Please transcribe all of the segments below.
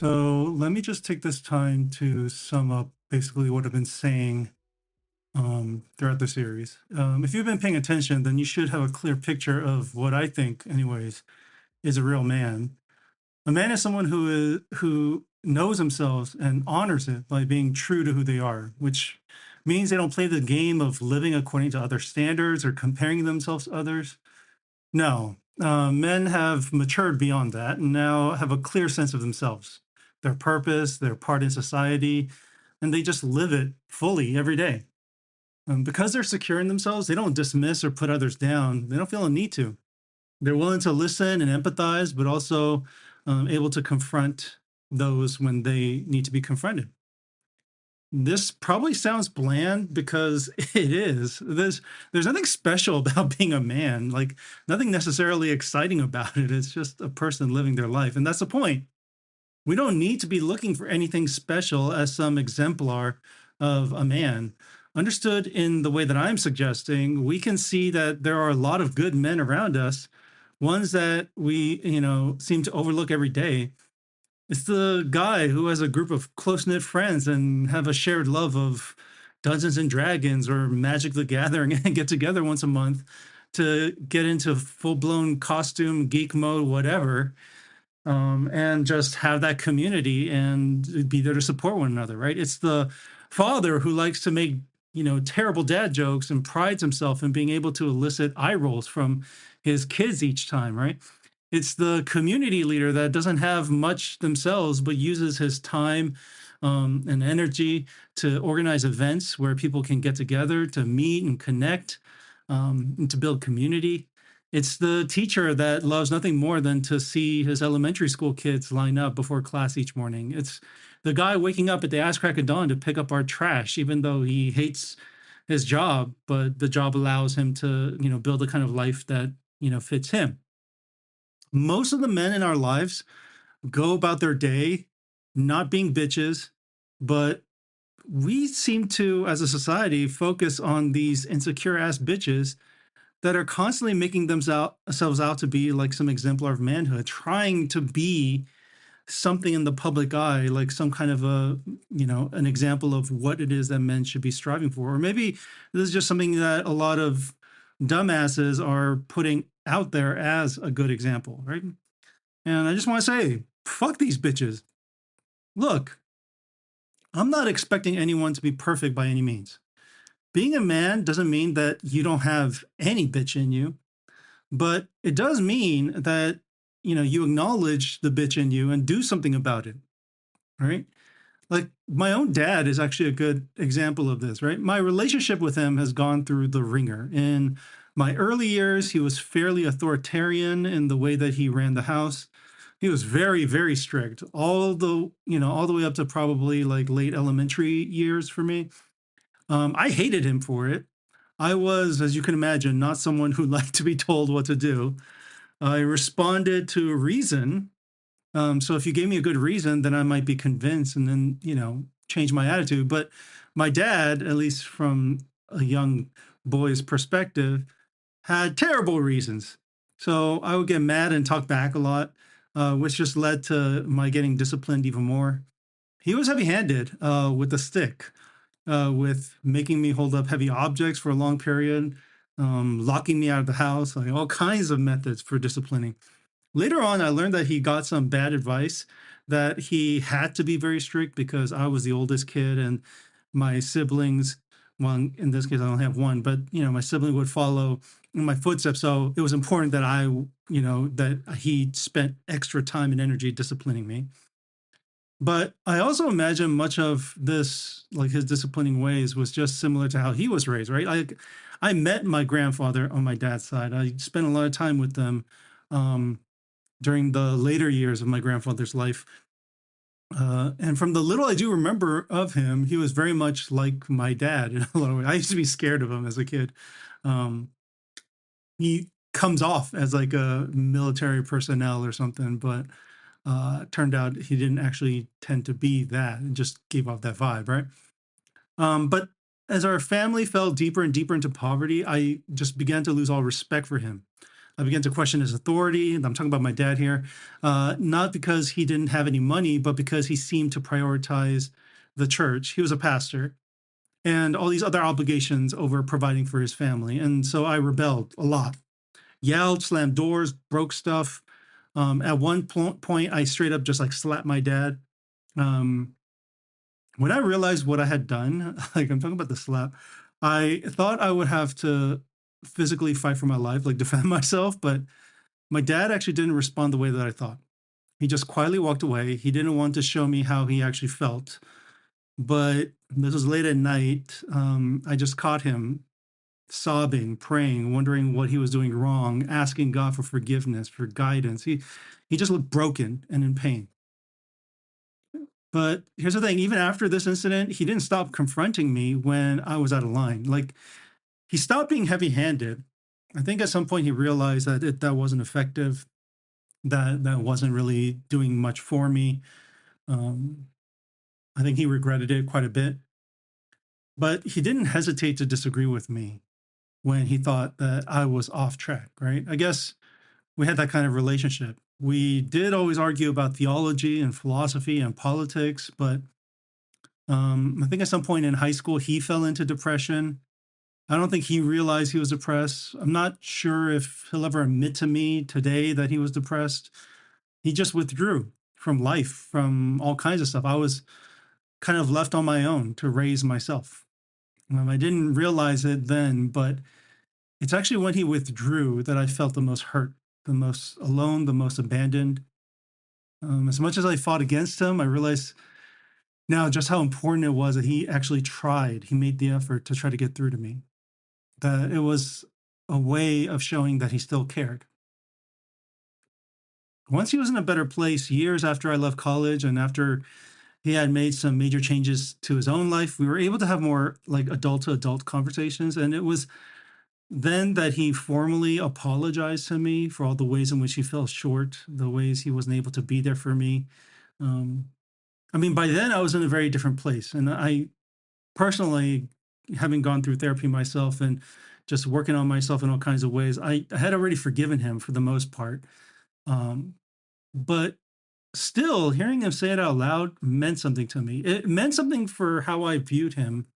So let me just take this time to sum up basically what I've been saying throughout the series. If you've been paying attention, then you should have a clear picture of what I think, anyways, is a real man. A man is someone who knows themselves and honors it by being true to who they are, which means they don't play the game of living according to other standards or comparing themselves to others. No, men have matured beyond that and now have a clear sense of themselves, their purpose, their part in society, and they just live it fully every day. Because they're secure in themselves, they don't dismiss or put others down. They don't feel a need to. They're willing to listen and empathize, but also able to confront those when they need to be confronted. This probably sounds bland because it is. There's nothing special about being a man, like nothing necessarily exciting about it. It's just a person living their life. And that's the point. We don't need to be looking for anything special as some exemplar of a man. Understood in the way that I'm suggesting, we can see that there are a lot of good men around us, ones that we seem to overlook every day. It's the guy who has a group of close knit friends and have a shared love of Dungeons and Dragons or Magic the Gathering and get together once a month to get into full blown costume, geek mode, whatever, and just have that community and be there to support one another, right? It's the father who likes to make, terrible dad jokes and prides himself in being able to elicit eye rolls from his kids each time, right? It's the community leader that doesn't have much themselves, but uses his time and energy to organize events where people can get together to meet and connect and to build community. It's the teacher that loves nothing more than to see his elementary school kids line up before class each morning. It's the guy waking up at the ass crack of dawn to pick up our trash, even though he hates his job, but the job allows him to, build a kind of life that, fits him. Most of the men in our lives go about their day not being bitches, but we seem to, as a society, focus on these insecure ass bitches that are constantly making themselves out to be like some exemplar of manhood, trying to be something in the public eye, like some kind of an example of what it is that men should be striving for. Or maybe this is just something that a lot of dumbasses are putting out there as a good example, right? And I just want to say, fuck these bitches. Look, I'm not expecting anyone to be perfect by any means. Being a man doesn't mean that you don't have any bitch in you, but it does mean that you acknowledge the bitch in you and do something about it, right? Like my own dad is actually a good example of this, right? My relationship with him has gone through the ringer. In my early years, he was fairly authoritarian in the way that he ran the house. He was very, very strict, all the way up to probably like late elementary years for me. I hated him for it. I was, as you can imagine, not someone who liked to be told what to do. I responded to reason. So if you gave me a good reason, then I might be convinced and then, change my attitude. But my dad, at least from a young boy's perspective, had terrible reasons. So I would get mad and talk back a lot, which just led to my getting disciplined even more. He was heavy handed with the stick, with making me hold up heavy objects for a long period, locking me out of the house, like all kinds of methods for disciplining. Later on, I learned that he got some bad advice that he had to be very strict because I was the oldest kid and my siblings, well, in this case, I only have one, but my sibling would follow in my footsteps. So it was important that that he spent extra time and energy disciplining me. But I also imagine much of this, like his disciplining ways, was just similar to how he was raised, right? I met my grandfather on my dad's side. I spent a lot of time with them um, during the later years of my grandfather's life. And from the little I do remember of him, he was very much like my dad in a lot of ways. I used to be scared of him as a kid. Um, he comes off as like a military personnel or something, but turned out he didn't actually tend to be that and just gave off that vibe, right? But as our family fell deeper and deeper into poverty, I just began to lose all respect for him. I began to question his authority. And I'm talking about my dad here, not because he didn't have any money, but because he seemed to prioritize the church. He was a pastor and all these other obligations over providing for his family. And so I rebelled a lot, yelled, slammed doors, broke stuff. At one point, I straight up just like slapped my dad. Um, when I realized what I had done, like I'm talking about the slap, I thought I would have to physically fight for my life, like defend myself. But my dad actually didn't respond the way that I thought. He just quietly walked away. He didn't want to show me how he actually felt. But this was late at night. I just caught him sobbing, praying, wondering what he was doing wrong, asking God for forgiveness, for guidance. He just looked broken and in pain. But here's the thing, even after this incident, he didn't stop confronting me when I was out of line. Like he stopped being heavy-handed. I think at some point he realized that that wasn't effective, that wasn't really doing much for me. Um, I think he regretted it quite a bit, but he didn't hesitate to disagree with me when he thought that I was off track, right? I guess we had that kind of relationship. We did always argue about theology and philosophy and politics, but I think at some point in high school, he fell into depression. I don't think he realized he was depressed. I'm not sure if he'll ever admit to me today that he was depressed. He just withdrew from life, from all kinds of stuff. I was kind of left on my own to raise myself. I didn't realize it then, but it's actually when he withdrew that I felt the most hurt, the most alone, the most abandoned. As much as I fought against him, I realized now just how important it was that he actually tried. He made the effort to try to get through to me, that it was a way of showing that he still cared. Once he was in a better place, years after I left college and after he had made some major changes to his own life, we were able to have more like adult to adult conversations. And it was then that he formally apologized to me for all the ways in which he fell short, the ways he wasn't able to be there for me. Um, I mean, by then I was in a very different place. And I personally, having gone through therapy myself and just working on myself in all kinds of ways, I had already forgiven him for the most part. Um, but still, hearing him say it out loud meant something to me. It meant something for how I viewed him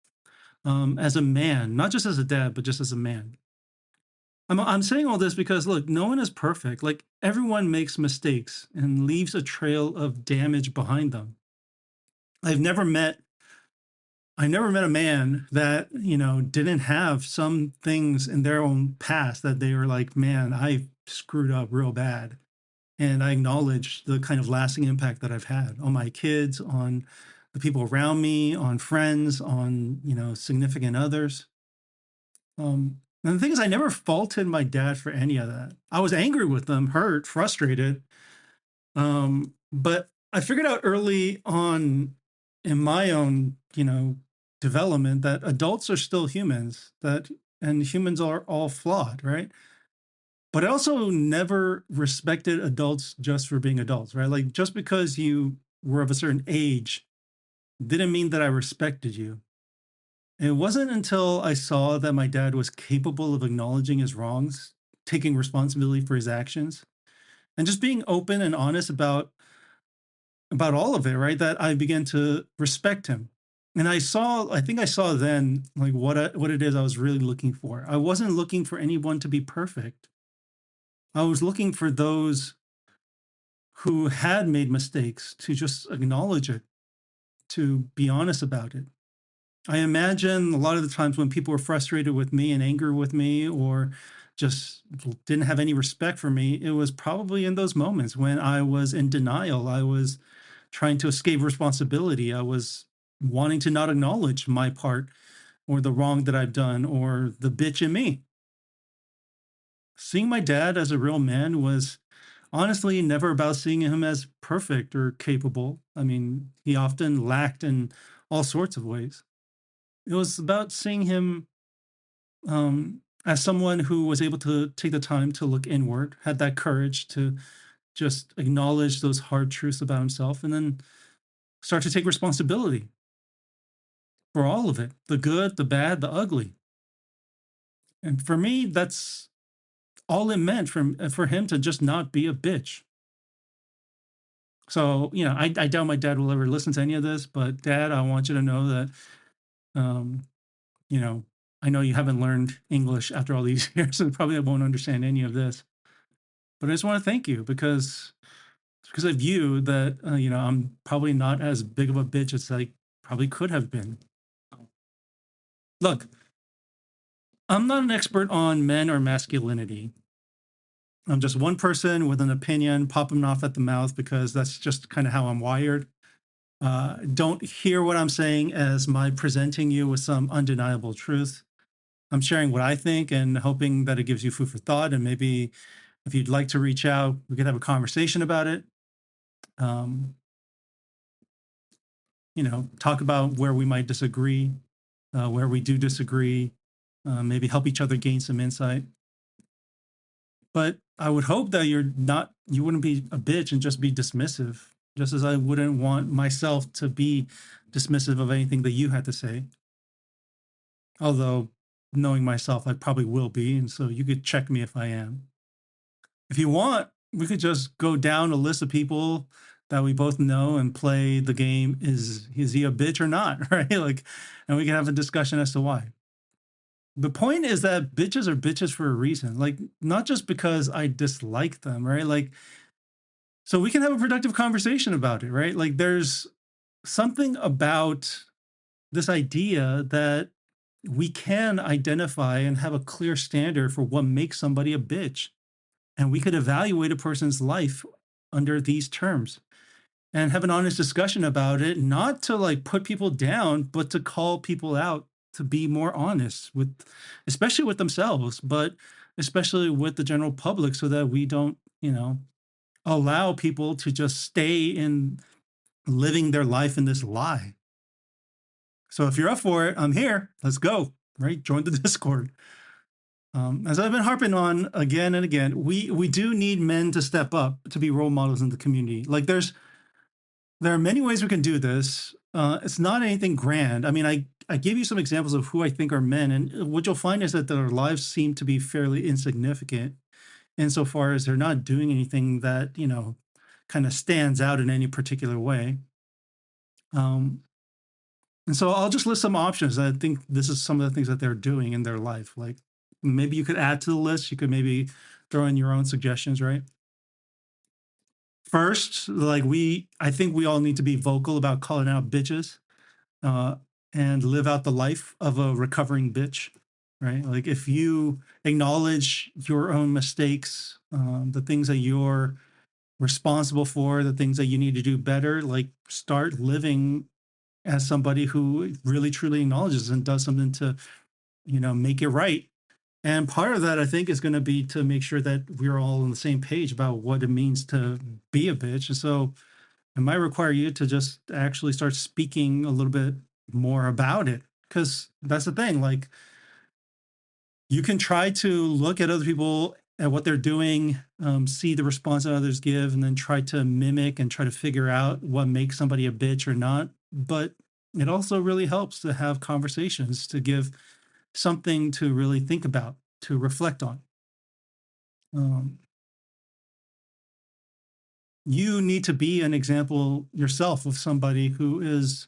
as a man, not just as a dad, but just as a man. I'm saying all this because look, no one is perfect. Like everyone makes mistakes and leaves a trail of damage behind them. I've never met I never met a man that, didn't have some things in their own past that they were like, man, I screwed up real bad. And I acknowledge the kind of lasting impact that I've had on my kids, on the people around me, on friends, on, significant others. And the thing is, I never faulted my dad for any of that. I was angry with them, hurt, frustrated. But I figured out early on in my own, development that adults are still humans, that and humans are all flawed, right? But I also never respected adults just for being adults, right? Like just because you were of a certain age didn't mean that I respected you. And it wasn't until I saw that my dad was capable of acknowledging his wrongs, taking responsibility for his actions, and just being open and honest about all of it, right? That I began to respect him. And I think I saw then like what it is I was really looking for. I wasn't looking for anyone to be perfect. I was looking for those who had made mistakes to just acknowledge it, to be honest about it. I imagine a lot of the times when people were frustrated with me and angry with me or just didn't have any respect for me, it was probably in those moments when I was in denial. I was trying to escape responsibility. I was wanting to not acknowledge my part or the wrong that I've done or the bitch in me. Seeing my dad as a real man was honestly never about seeing him as perfect or capable. I mean, he often lacked in all sorts of ways. It was about seeing him as someone who was able to take the time to look inward, had that courage to just acknowledge those hard truths about himself, and then start to take responsibility for all of it, the good, the bad, the ugly. And for me, that's all it meant for him to just not be a bitch. So, I doubt my dad will ever listen to any of this, but dad, I want you to know that, um, you know, I know you haven't learned English after all these years and probably won't understand any of this, but I just want to thank you because it's because of you that, I'm probably not as big of a bitch as I probably could have been. Look, I'm not an expert on men or masculinity. I'm just one person with an opinion popping off at the mouth because that's just kind of how I'm wired. Don't hear what I'm saying as my presenting you with some undeniable truth. I'm sharing what I think and hoping that it gives you food for thought. And maybe if you'd like to reach out, we could have a conversation about it. Um, talk about where we might disagree, where we do disagree, maybe help each other gain some insight. But I would hope that you wouldn't be a bitch and just be dismissive, just as I wouldn't want myself to be dismissive of anything that you had to say. Although, knowing myself, I probably will be. And so you could check me if I am. If you want, we could just go down a list of people that we both know and play the game. Is he a bitch or not? Right? Like, and we can have a discussion as to why. The point is that bitches are bitches for a reason. Like, not just because I dislike them, right? Like, so we can have a productive conversation about it, right? Like, there's something about this idea that we can identify and have a clear standard for what makes somebody a bitch. And we could evaluate a person's life under these terms and have an honest discussion about it, not to like put people down, but to call people out to be more honest with, especially with themselves, but especially with the general public, so that we don't, allow people to just stay in living their life in this lie. So if you're up for it, I'm here. Let's go. Right? Join the Discord. As I've been harping on again and again, we do need men to step up to be role models in the community. Like there are many ways we can do this. It's not anything grand. I mean, I gave you some examples of who I think are men, and what you'll find is that their lives seem to be fairly insignificant insofar as they're not doing anything that kind of stands out in any particular way. Um, and so I'll just list some options. I think this is some of the things that they're doing in their life. Like maybe you could add to the list. You could maybe throw in your own suggestions, right? First, like I think we all need to be vocal about calling out bitches, uh, and live out the life of a recovering bitch, right? Like if you acknowledge your own mistakes, the things that you're responsible for, the things that you need to do better, like start living as somebody who really truly acknowledges and does something to, make it right. And part of that, I think, is going to be to make sure that we're all on the same page about what it means to be a bitch. And so it might require you to just actually start speaking a little bit more about it. Because that's the thing. Like, you can try to look at other people at what they're doing, see the response that others give, and then try to mimic and try to figure out what makes somebody a bitch or not. But it also really helps to have conversations to give something to really think about, to reflect on. Um, you need to be an example yourself of somebody who is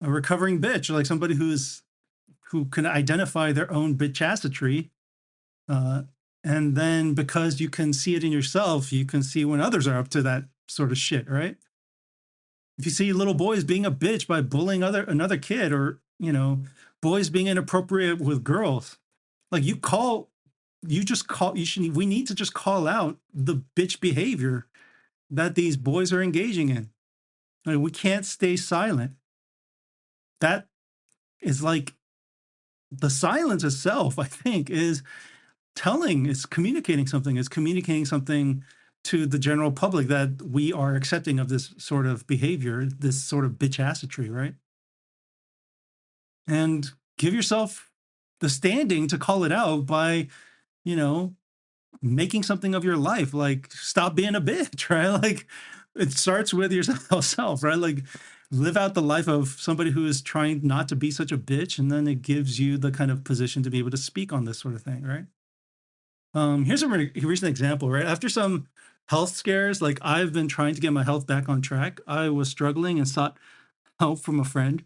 a recovering bitch, like somebody who can identify their own bitchassitry. Uh, and then because you can see it in yourself, you can see when others are up to that sort of shit, right? If you see little boys being a bitch by bullying another kid, or boys being inappropriate with girls, like we need to just call out the bitch behavior that these boys are engaging in. Like, we can't stay silent. That is like the silence itself, I think, is communicating something to the general public that we are accepting of this sort of behavior, this sort of bitchassitry, right? And give yourself the standing to call it out by, you know, making something of your life. Like, stop being a bitch, right? Like, it starts with yourself, right? Like, live out the life of somebody who is trying not to be such a bitch, and then it gives you the kind of position to be able to speak on this sort of thing, right? Here's a recent example, right? After some health scares, like I've been trying to get my health back on track. I was struggling and sought help from a friend.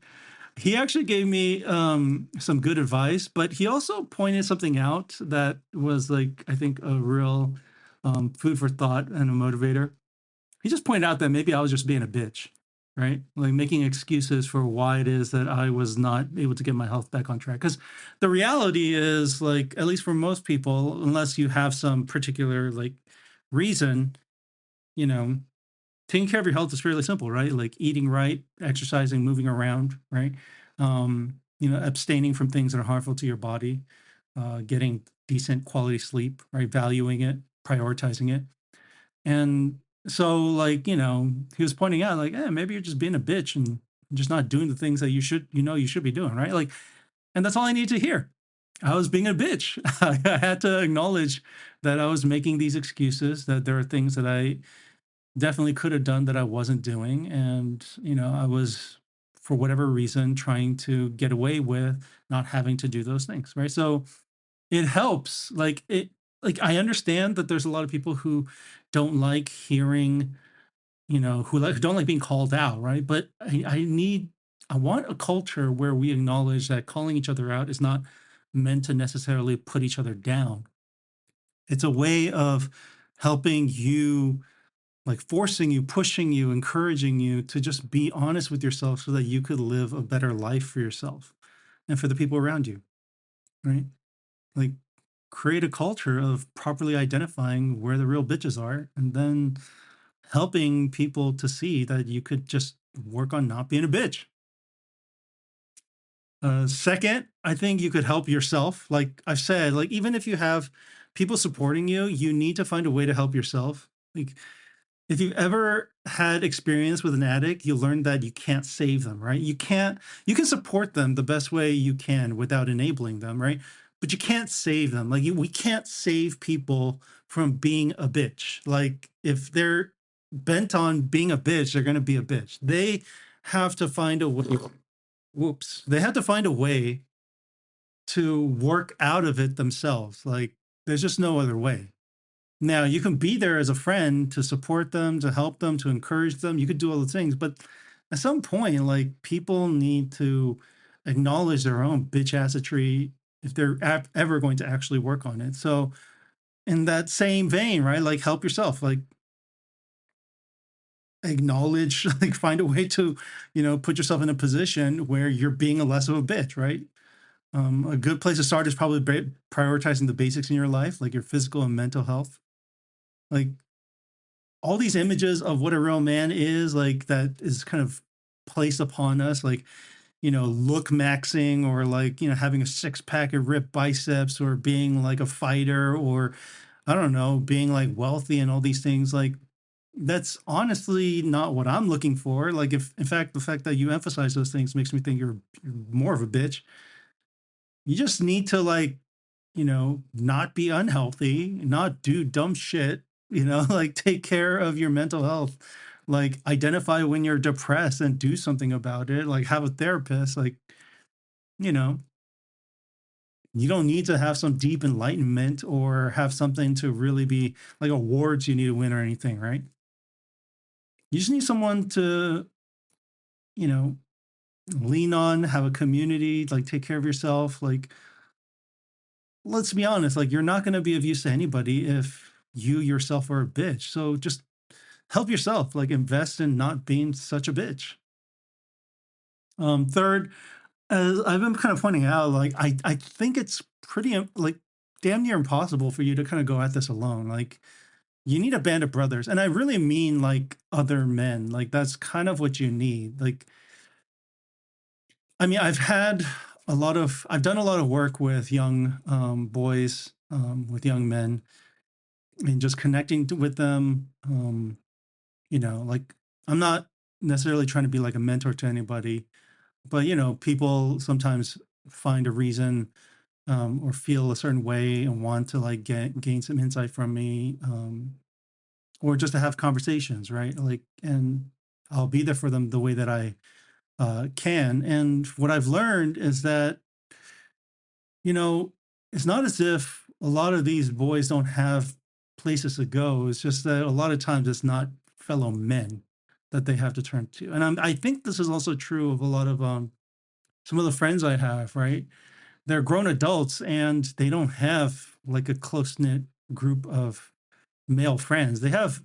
He actually gave me some good advice, but he also pointed something out that was like, I think, a real food for thought and a motivator. He just pointed out that maybe I was just being a bitch, right? Like making excuses for why it is that I was not able to get my health back on track. Because the reality is, like, at least for most people, unless you have some particular like reason, you know, taking care of your health is fairly simple, right? Like eating right, exercising, moving around, right? Abstaining from things that are harmful to your body, getting decent quality sleep, right? Valuing it, prioritizing it. And so, like, he was pointing out, like, maybe you're just being a bitch and just not doing the things that you should be doing, right? Like, and that's all I need to hear. I was being a bitch. I had to acknowledge that I was making these excuses, that there are things that I definitely could have done that I wasn't doing. And, I was, for whatever reason, trying to get away with not having to do those things, right? So it helps. Like I understand that there's a lot of people who don't like hearing, who don't like being called out, right? But I want a culture where we acknowledge that calling each other out is not meant to necessarily put each other down. It's a way of helping you, like forcing you, pushing you, encouraging you to just be honest with yourself so that you could live a better life for yourself and for the people around you, right? Like create a culture of properly identifying where the real bitches are and then helping people to see that you could just work on not being a bitch. Second, I think you could help yourself. Like I've said, like even if you have people supporting you, you need to find a way to help yourself. Like if you've ever had experience with an addict, you learn that you can't save them, right? You can support them the best way you can without enabling them, right? But you can't save them. We can't save people from being a bitch. Like if they're bent on being a bitch, they're going to be a bitch. They have to find a way. Whoops. They have to find a way to work out of it themselves. Like there's just no other way. Now, you can be there as a friend to support them, to help them, to encourage them. You could do all the things, but at some point, like people need to acknowledge their own bitch assetry if they're ever going to actually work on it. So, in that same vein, right? Like help yourself, like acknowledge, like find a way to, put yourself in a position where you're being a less of a bitch, right? A good place to start is probably prioritizing the basics in your life, like your physical and mental health. Like all these images of what a real man is, like that is kind of placed upon us, like, look maxing or like, having a six pack of ripped biceps or being like a fighter or I don't know, being like wealthy and all these things. Like, that's honestly not what I'm looking for. Like, if in fact, the fact that you emphasize those things makes me think you're more of a bitch. You just need to like not be unhealthy, not do dumb shit, like take care of your mental health. Like identify when you're depressed and do something about it. Like have a therapist. Like, you know, you don't need to have some deep enlightenment or have something to really be like awards you need to win or anything, right? You just need someone to, you know, lean on, have a community, like take care of yourself. Like, let's be honest, like you're not going to be of use to anybody if you yourself are a bitch. So just help yourself, like invest in not being such a bitch. Third, as I've been kind of pointing out, like I think it's pretty like damn near impossible for you to kind of go at this alone. Like you need a band of brothers, and I really mean like other men. Like that's kind of what you need. Like I mean, I've done a lot of work with young boys, with young men, and just connecting with them. Like I'm not necessarily trying to be like a mentor to anybody, but people sometimes find a reason or feel a certain way and want to like gain some insight from me, or just to have conversations, right? Like, and I'll be there for them the way that I can. And what I've learned is that you know it's not as if a lot of these boys don't have places to go. It's just that a lot of times it's not fellow men that they have to turn to. And I think this is also true of a lot of some of the friends I have, right? They're grown adults and they don't have like a close knit group of male friends. They have,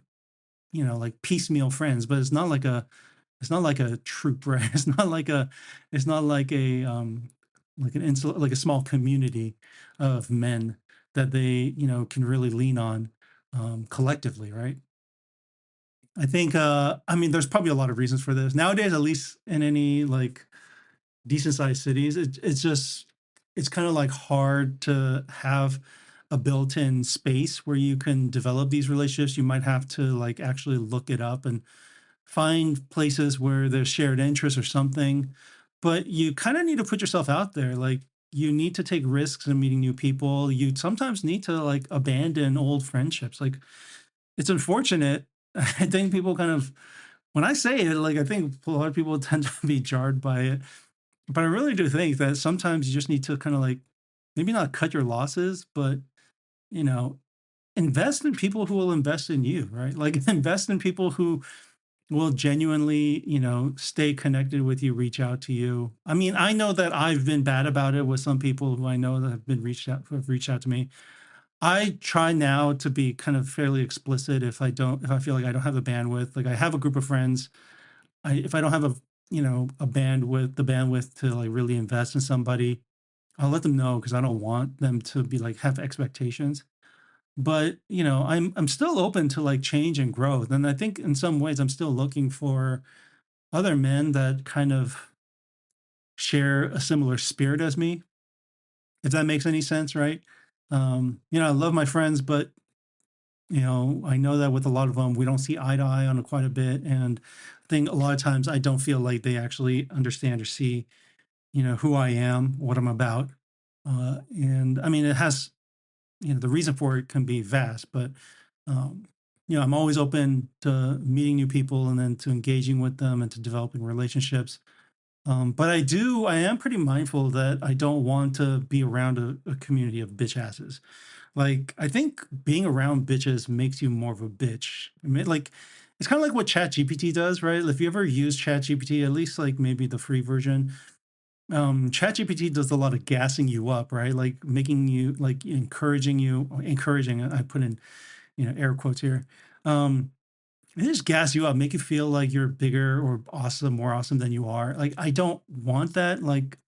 like piecemeal friends, but it's not like a troop, right? It's not like like like a small community of men that they, can really lean on collectively, right? I think I mean there's probably a lot of reasons for this. Nowadays, at least in any like decent sized cities, it's kind of like hard to have a built-in space where you can develop these relationships. You might have to like actually look it up and find places where there's shared interests or something. But you kind of need to put yourself out there. Like you need to take risks in meeting new people. You sometimes need to like abandon old friendships. Like it's unfortunate. I think people kind of, when I say it, like I think a lot of people tend to be jarred by it. But I really do think that sometimes you just need to kind of like maybe not cut your losses, but you know, invest in people who will invest in you, right? Like invest in people who will genuinely, stay connected with you, reach out to you. I mean, I know that I've been bad about it with some people who I know that who have reached out to me. I try now to be kind of fairly explicit if I feel like I don't have the bandwidth. Like I have a group of friends. If I don't have the bandwidth to like really invest in somebody, I'll let them know because I don't want them to be like have expectations. But I'm still open to like change and growth. And I think in some ways I'm still looking for other men that kind of share a similar spirit as me, if that makes any sense, right? I love my friends, but I know that with a lot of them, we don't see eye to eye on it quite a bit, and I think a lot of times I don't feel like they actually understand or see, who I am, what I'm about, and I mean, it has, the reason for it can be vast, but um, I'm always open to meeting new people and then to engaging with them and to developing relationships. But I am pretty mindful that I don't want to be around a community of bitch asses. Like, I think being around bitches makes you more of a bitch. I mean, like, it's kind of like what ChatGPT does, right? If you ever use ChatGPT, at least like maybe the free version, ChatGPT does a lot of gassing you up, right? Like making you, like encouraging you, or encouraging, I put in, air quotes here. Um, they just gas you up, make you feel like you're bigger or awesome, more awesome than you are. Like, I don't want that. Like,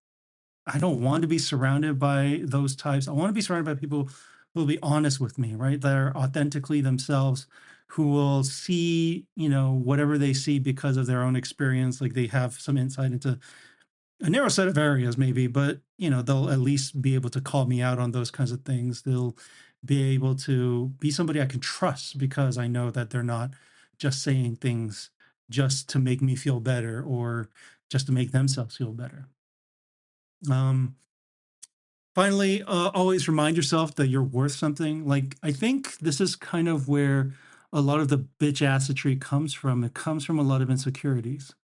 I don't want to be surrounded by those types. I want to be surrounded by people who will be honest with me, right? That are authentically themselves, who will see, whatever they see because of their own experience. Like they have some insight into a narrow set of areas, maybe, but they'll at least be able to call me out on those kinds of things. They'll be able to be somebody I can trust because I know that they're not just saying things just to make me feel better or just to make themselves feel better. Um, Finally, always remind yourself that you're worth something. Like, I think this is kind of where a lot of the bitch acidry comes from. It comes from a lot of insecurities.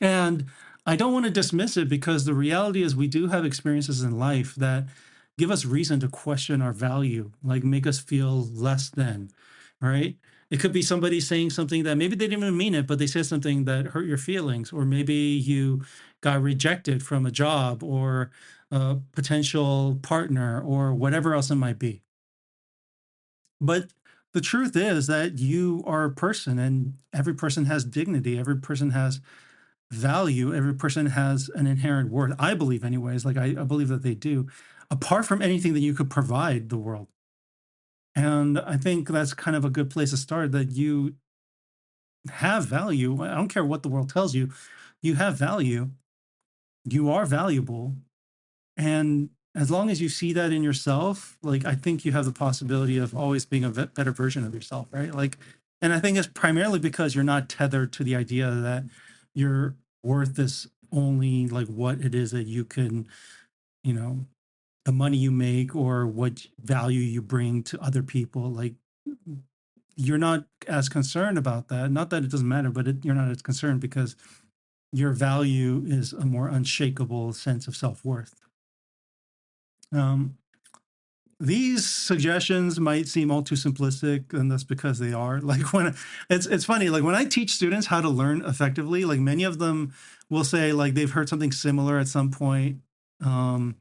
And I don't want to dismiss it because the reality is we do have experiences in life that give us reason to question our value, like make us feel less than, right? It could be somebody saying something that maybe they didn't even mean it, but they said something that hurt your feelings, or maybe you got rejected from a job or a potential partner or whatever else it might be. But the truth is that you are a person and every person has dignity. Every person has value. Every person has an inherent worth. I believe, anyways. Like I believe that they do, apart from anything that you could provide the world. And I think that's kind of a good place to start. That you have value. I don't care what the world tells you. You have value. You are valuable, and as long as you see that in yourself, like I think you have the possibility of always being a better version of yourself, right? Like, and I think it's primarily because you're not tethered to the idea that your worth is only like what it is that you can, you know, the money you make or what value you bring to other people. Like, you're not as concerned about that. Not that it doesn't matter, but you're not as concerned because your value is a more unshakable sense of self worth. Um, these suggestions might seem all too simplistic, and that's because they are. Like when it's funny, like when I teach students how to learn effectively, like many of them will say like they've heard something similar at some point. Um,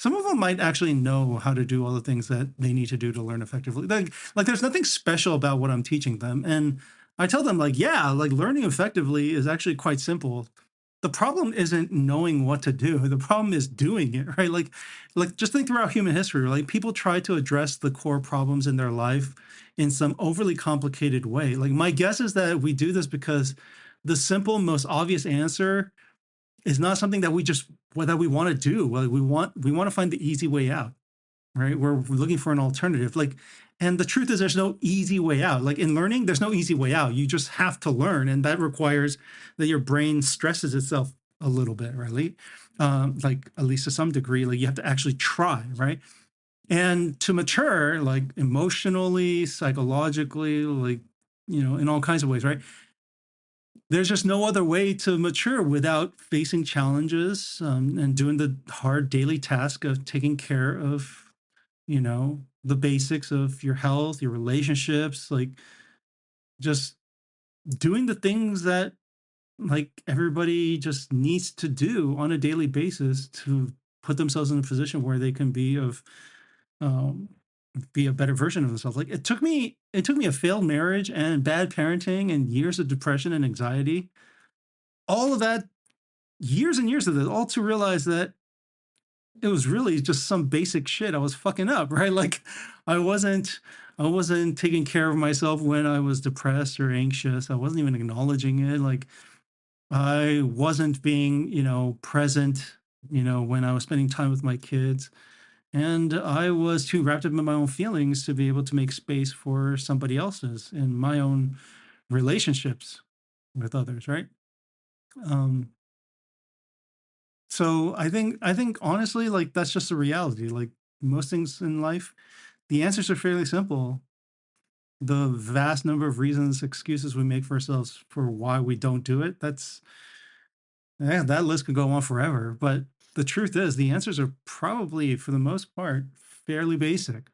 some of them might actually know how to do all the things that they need to do to learn effectively. Like there's nothing special about what I'm teaching them. And I tell them like, yeah, like learning effectively is actually quite simple. The problem isn't knowing what to do. The problem is doing it, right? Like just think throughout human history, like people try to address the core problems in their life in some overly complicated way. Like my guess is that we do this because the simple, most obvious answer is not something that we just that we want to do. Well, we want to find the easy way out, right? We're looking for an alternative. Like, and the truth is, there's no easy way out. Like in learning, there's no easy way out. You just have to learn, and that requires that your brain stresses itself a little bit, right? Like at least to some degree, like you have to actually try, right? And to mature, like emotionally, psychologically, like in all kinds of ways, right? There's just no other way to mature without facing challenges and doing the hard daily task of taking care of the basics of your health, your relationships, like just doing the things that like everybody just needs to do on a daily basis to put themselves in a position where they can um be a better version of themselves. Like it took me a failed marriage and bad parenting and years of depression and anxiety, all of that, years and years of this, all to realize that it was really just some basic shit I was fucking up, right? Like I wasn't I wasn't taking care of myself when I was depressed or anxious. I wasn't even acknowledging it. Like I wasn't being, present, when I was spending time with my kids. And I was too wrapped up in my own feelings to be able to make space for somebody else's in my own relationships with others, right? Um, so I think honestly, like that's just a reality. Like most things in life, the answers are fairly simple. The vast number of reasons, excuses we make for ourselves for why we don't do it, yeah, that list could go on forever. But the truth is, the answers are probably, for the most part, fairly basic.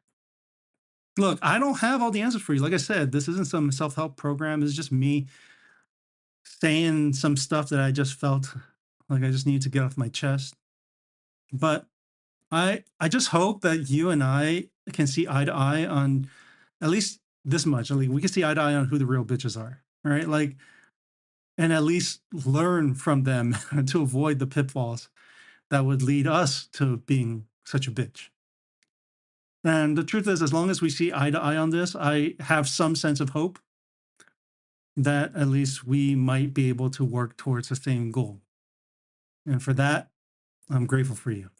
Look, I don't have all the answers for you. Like I said, this isn't some self help program. It's just me saying some stuff that I just felt like I just need to get off my chest. But I just hope that you and I can see eye to eye on at least this much. Like we can see eye to eye on who the real bitches are. All right. Like, and at least learn from them to avoid the pitfalls that would lead us to being such a bitch. And the truth is, as long as we see eye to eye on this, I have some sense of hope that at least we might be able to work towards the same goal. And for that, I'm grateful for you.